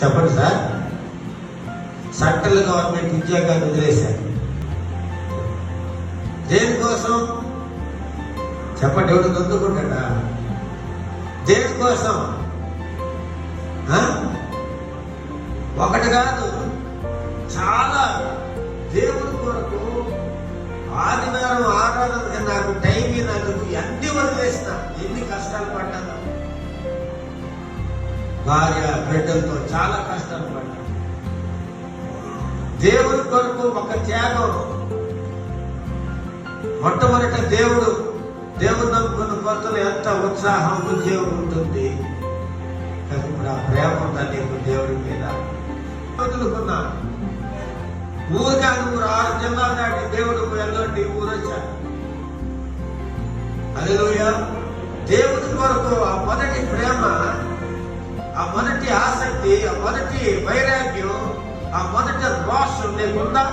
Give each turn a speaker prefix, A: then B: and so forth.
A: చెప్పండి sir. Central government ఉద్యోగాన్ని వదిలేశారు. దేనికోసం చెప్పండి? ఎవరు దొందుకుంటాడా? దేనికోసం? ఒకటి కాదు, చాలా. దేవుడి కొరకు ఆదివారం ఆరాధనకి నాకు టైం, నాకు అన్ని వదిలేసిన, ఎన్ని కష్టాలు పడ్డాను. భార్య బిడ్డలతో చాలా కష్టాలు పడ్డాను. దేవుడి కొరకు ఒక త్యాగం. మొట్టమొదట దేవుడు నమ్ముకున్న కొత్తలు ఎంత ఉత్సాహం, ఉద్యోగం ఉంటుంది. కానీ ఇప్పుడు ఆ ప్రేమ ఉందా నీకు దేవుడి మీద? వదులుకున్నా. ఊరిగా నువ్వు 6 జిల్లాలు దాటి దేవుడు వెళ్ళండి ఊరు వచ్చాను. హల్లెలూయా. దేవుడి కొరకు ఆ మొదటి ప్రేమ, ఆ మొదటి ఆసక్తి, ఆ మొదటి వైరాగ్యం, ఆ మొదటి రోషం నీకుందా?